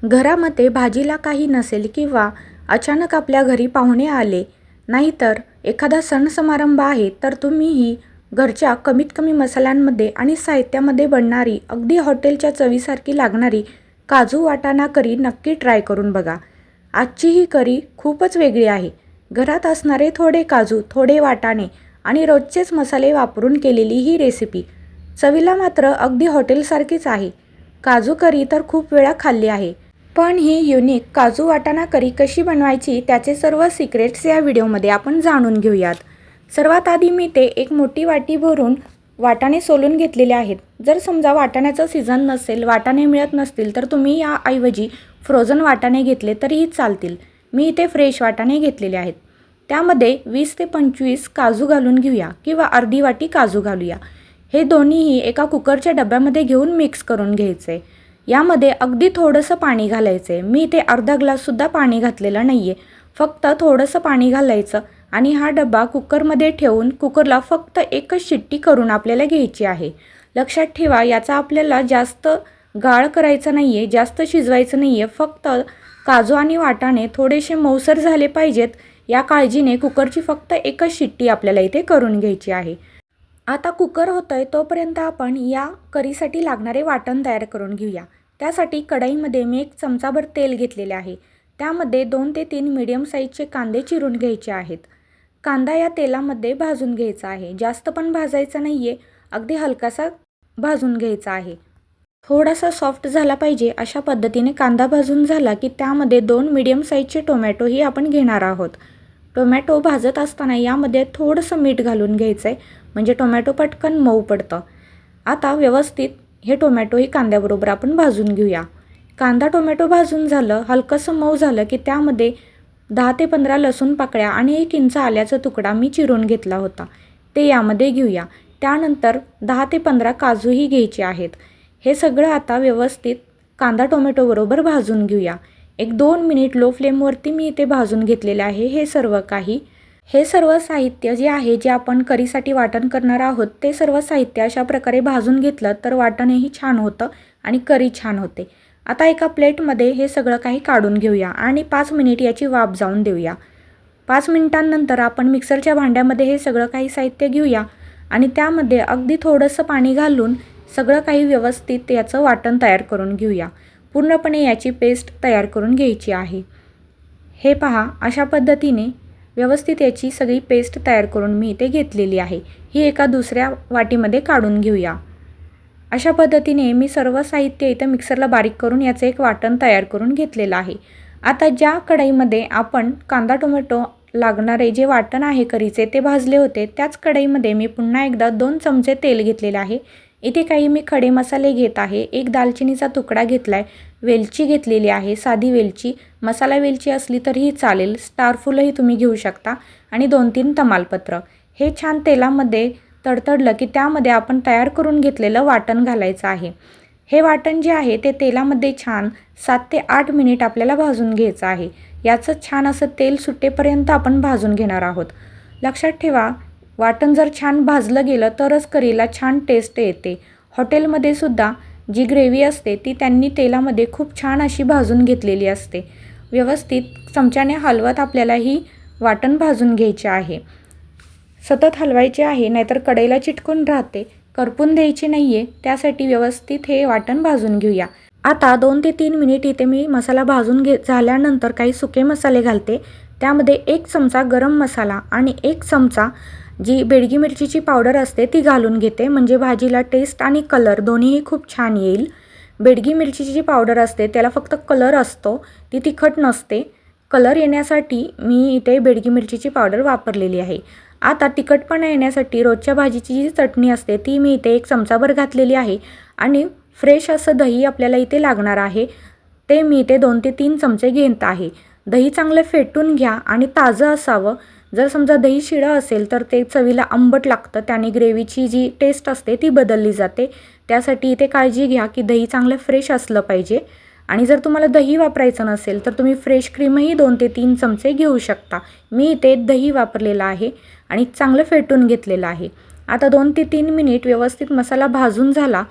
घरामध्ये भाजीला काही नसेल किंवा अचानक आपल्या घरी पाहुणे आले, नाहीतर एखादा सण समारंभ आहे, तर तुम्हीही घरच्या कमीत कमी मसाल्यांमध्ये आणि साहित्यामध्ये बनणारी अगदी हॉटेलच्या चवीसारखी लागणारी काजू वाटाणा करी नक्की ट्राय करून बघा. आजची ही करी खूपच वेगळी आहे. घरात असणारे थोडे काजू, थोडे वाटाणे आणि रोजचेच मसाले वापरून केलेली ही रेसिपी चवीला मात्र अगदी हॉटेलसारखीच आहे. काजू करी तर खूप वेळा खाल्ली आहे, पण ही युनिक काजू वाटाणा करी कशी बनवायची त्याचे सर्व सिक्रेट्स या व्हिडिओमध्ये आपण जाणून घेऊयात. सर्वात आधी मी ते एक मोठी वाटी भरून वाटाणे सोलून घेतलेले आहेत. जर समजा वाटाण्याचं सीझन नसेल, वाटाणे मिळत नसतील, तर तुम्ही याऐवजी फ्रोझन वाटाणे घेतले तरीही चालतील. मी इथे फ्रेश वाटाणे घेतलेले आहेत. त्यामध्ये 20 ते 25 काजू घालून घेऊया किंवा अर्धी वाटी काजू घालूया. हे दोन्हीही एका कुकरच्या डब्यामध्ये घेऊन मिक्स करून घ्यायचे. यामध्ये अगदी थोडंसं पाणी घालायचं आहे. मी इथे अर्धा ग्लाससुद्धा पाणी घातलेलं नाही आहे. फक्त थोडंसं पाणी घालायचं आणि हा डबा कुकरमध्ये ठेवून कुकरला फक्त एकच शिट्टी करून आपल्याला घ्यायची आहे. लक्षात ठेवा, याचा आपल्याला जास्त गाळ करायचा नाही आहे, जास्त शिजवायचं नाही आहे. फक्त काजू आणि वाटाणे थोडेसे मऊसर झाले पाहिजेत, या काळजीने कुकरची फक्त एकच शिट्टी आपल्याला इथे करून घ्यायची आहे. आता कुकर होतंय तोपर्यंत आपण या करीसाठी लागणारे वाटण तयार करून घेऊया. त्यासाठी कढईमध्ये मी 1 चमचाभर तेल घेतलेले आहे. त्यामध्ये 2 ते 3 मीडियम साईजचे कांदे चिरून घ्यायचे आहेत. कांदा या तेलामध्ये भाजून घ्यायचा आहे. जास्त पण भाजायचा नाही आहे, अगदी हलकासा भाजून घ्यायचा आहे. थोडासा सॉफ्ट झाला पाहिजे अशा पद्धतीने कांदा भाजून झाला की त्यामध्ये 2 मीडियम साईजचे टोमॅटोही आपण घेणार आहोत. टोमॅटो भाजत असताना यामध्ये थोडंसं मीठ घालून घ्यायचं आहे, म्हणजे टोमॅटो पटकन मऊ पडतं. आता व्यवस्थित हे टोमॅटोही कांद्याबरोबर आपण भाजून घेऊया. कांदा टोमॅटो भाजून झालं, हलकंसं मऊ झालं की त्यामध्ये 10 ते 15 लसूण पाकळ्या आणि 1 इंच आल्याचा तुकडा मी चिरून घेतला होता, ते यामध्ये घेऊया. त्यानंतर 10 ते 15 काजूही घ्यायचे आहेत. हे सगळं आता व्यवस्थित कांदा टोमॅटोबरोबर भाजून घेऊया. 1-2 मिनिट लो फ्लेमवरती मी इथे भाजून घेतलेले आहे हे सर्व काही. हे सर्व साहित्य जे आहे, जे आपण करीसाठी वाटण करणार आहोत, ते सर्व साहित्य अशा प्रकारे भाजून घेतलं तर वाटणही छान होतं आणि करी छान होते. आता एका प्लेटमध्ये हे सगळं काही काढून घेऊया आणि 5 मिनिट याची वाफ जाऊन देऊया. 5 मिनिटांनंतर आपण मिक्सरच्या भांड्यामध्ये हे सगळं काही साहित्य घेऊया आणि त्यामध्ये अगदी थोडंसं पाणी घालून सगळं काही व्यवस्थित याचं वाटण तयार करून घेऊया. पूर्णपणे याची पेस्ट तयार करून घ्यायची आहे. हे पहा, अशा पद्धतीने व्यवस्थित याची सगळी पेस्ट तयार करून मी इथे घेतलेली आहे. ही एका दुसऱ्या वाटीमध्ये काढून घेऊया. अशा पद्धतीने मी सर्व साहित्य इथं मिक्सरला बारीक करून याचं एक वाटण तयार करून घेतलेलं आहे. आता ज्या कढईमध्ये आपण कांदा टोमॅटो लागणारे जे वाटण आहे करीचे ते भाजले होते, त्याच कढईमध्ये मी पुन्हा एकदा 2 चमचे तेल घेतलेले आहे. इथे काही मी खडे मसाले घेत आहे. 1 दालचिनीचा तुकडा घेतला आहे, वेलची घेतलेली आहे, साधी वेलची, मसाला वेलची असली तरीही चालेल, स्टार फुलही तुम्ही घेऊ शकता आणि 2-3 तमालपत्र. हे छान तेलामध्ये तडतडलं की त्यामध्ये आपण तयार करून घेतलेलं वाटण घालायचं आहे. हे वाटण जे आहे ते तेलामध्ये छान 7 ते 8 मिनिट आपल्याला भाजून घ्यायचं आहे. याचं छान असं तेल सुटेपर्यंत आपण भाजून घेणार आहोत. लक्षात ठेवा, वाटण जर छान भाजलं गेलं तरच करीला छान टेस्ट येते. हॉटेलमध्ये सुद्धा जी ग्रेव्ही असते ती त्यांनी तेलामध्ये खूप छान अशी भाजून घेतलेली असते. व्यवस्थित चमच्याने हलवत आपल्याला ही वाटण भाजून घ्यायचे आहे. सतत हलवायचे आहे, नाहीतर कढईला चिटकून राहते. करपून द्यायची नाही आहे, त्यासाठी व्यवस्थित हे वाटण भाजून घेऊया. आता 2 ते 3 मिनिट इथे मी मसाला भाजून झाल्यानंतर काही सुके मसाले घालते. त्यामध्ये 1 चमचा गरम मसाला आणि 1 चमचा जी बेडगी मिरचीची पावडर असते ती घालून घेते, म्हणजे भाजीला टेस्ट आणि कलर दोन्हीही खूप छान येईल. बेडगी मिरचीची जी पावडर असते त्याला फक्त कलर असतो, ती तिखट नसते. कलर येण्यासाठी मी इथे बेडगी मिरचीची पावडर वापरलेली आहे. आता तिखटपणा येण्यासाठी रोजच्या भाजीची जी चटणी असते ती मी इथे 1 चमचाभर घातलेली आहे आणि फ्रेश असं दही आपल्याला इथे लागणार आहे, ते मी इथे 2 ते 3 चमचे घेत आहे. दही चांगलं फेटून घ्या आणि ताजं असावं. जर समजा दही शिळं असेल तर ते चवीला आंबट लागतं, त्याने ग्रेव्हीची जी टेस्ट असते ती बदलली जाते. त्यासाठी इथे काळजी घ्या की दही चांगलं फ्रेश असलं पाहिजे. आणि जर तुम्हाला दही वापरायचं नसेल तर तुम्ही फ्रेश क्रीमही 2 ते 3 चमचे घेऊ शकता. मी इथे दही वापरलेलं आहे आणि चांगलं फेटून घेतलेलं आहे. आता 2 ते 3 मिनिट व्यवस्थित मसाला भाजून झाला,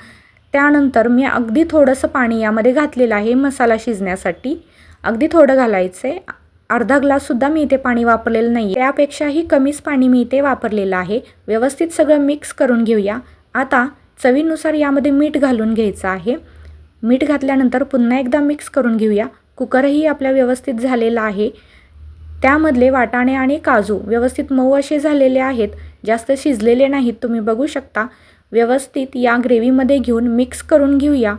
त्यानंतर मी अगदी थोडंसं पाणी यामध्ये घातलेलं आहे मसाला शिजण्यासाठी. अगदी थोडं घालायचं आहे. अर्धा ग्लाससुद्धा मी इथे पाणी वापरलेलं नाही, त्यापेक्षाही कमीच पाणी मी इथे वापरलेलं आहे. व्यवस्थित सगळं मिक्स करून घेऊया. आता चवीनुसार यामध्ये मीठ घालून घ्यायचं आहे. मीठ घातल्यानंतर पुन्हा एकदा मिक्स करून घेऊया. कुकरही आपल्या व्यवस्थित झालेला आहे. त्यामधले वाटाणे आणि काजू व्यवस्थित मऊ असे झालेले आहेत, जास्त शिजलेले नाहीत. तुम्ही बघू शकता. व्यवस्थित या ग्रेव्हीमध्ये घेऊन मिक्स करून घेऊया.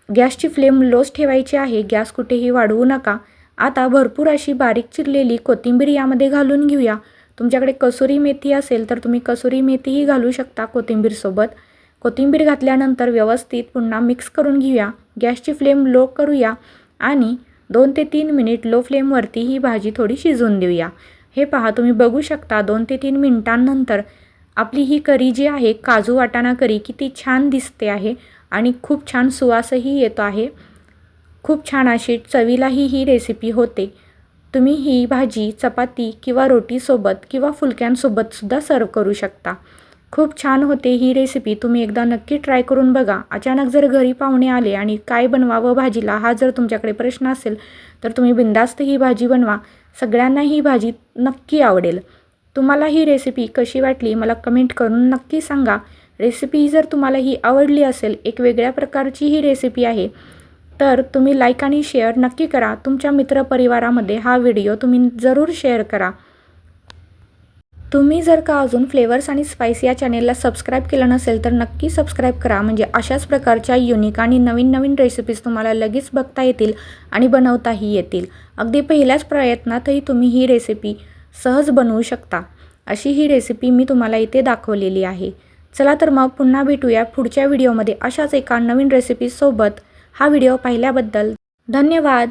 गॅसची फ्लेम लोच ठेवायची आहे, गॅस कुठेही वाढवू नका. आता भरपूर अशी बारीक चिरलेली कोथिंबीर यामध्ये घालून घेऊया. तुमच्याकडे कसुरी मेथी असेल तर तुम्ही कसुरी मेथीही घालू शकता कोथिंबीरसोबत. कोथिंबीर घातल्यानंतर व्यवस्थित पुन्हा मिक्स करून घेऊया. गॅसची फ्लेम लो करूया आणि 2 ते 3 मिनिट लो फ्लेमवरती ही भाजी थोडी शिजवून देऊया. हे पहा, तुम्ही बघू शकता 2 ते 3 मिनिटांनंतर आपली ही करी जी आहे, काजू वाटाणा करी, किती छान दिसते आहे आणि खूप छान सुवासही येतो आहे. खूप छान अशी चवीलाही ही रेसिपी होते. तुम्ही ही भाजी चपाती किंवा रोटीसोबत किंवा फुलक्यांसोबतसुद्धा सर्व करू शकता. खूप छान होते ही रेसिपी. तुम्ही एकदा नक्की ट्राय करून बघा. अचानक जर घरी पाहुणे आले आणि काय बनवावं भाजीला हा जर तुमच्याकडे प्रश्न असेल तर तुम्ही बिनधास्त ही भाजी बनवा. सगळ्यांना ही भाजी नक्की आवडेल. तुम्हाला ही रेसिपी कशी वाटली मला कमेंट करून नक्की सांगा. रेसिपी जर तुम्हाला ही आवडली असेल, एक वेगळ्या प्रकारची ही रेसिपी आहे, तर तुम्ही लाईक आणि शेअर नक्की करा. तुमच्या मित्रपरिवारामध्ये हा व्हिडिओ तुम्ही जरूर शेअर करा. तुम्ही जर का अजून फ्लेवर्स आणि स्पाइस या चॅनेलला सबस्क्राईब केलं नसेल तर नक्की सबस्क्राईब करा. म्हणजे अशाच प्रकारच्या युनिक आणि नवीन नवीन रेसिपीज तुम्हाला लगेच बघता येतील आणि बनवताही येतील. अगदी पहिल्याच प्रयत्नातही तुम्ही ही रेसिपी सहज बनवू शकता. अशी ही रेसिपी मी तुम्हाला इथे दाखवलेली आहे. चला तर मग पुन्हा भेटूया पुढच्या व्हिडिओमध्ये अशाच एका नवीन रेसिपीसोबत. हा व्हिडिओ पाहिल्याबद्दल धन्यवाद.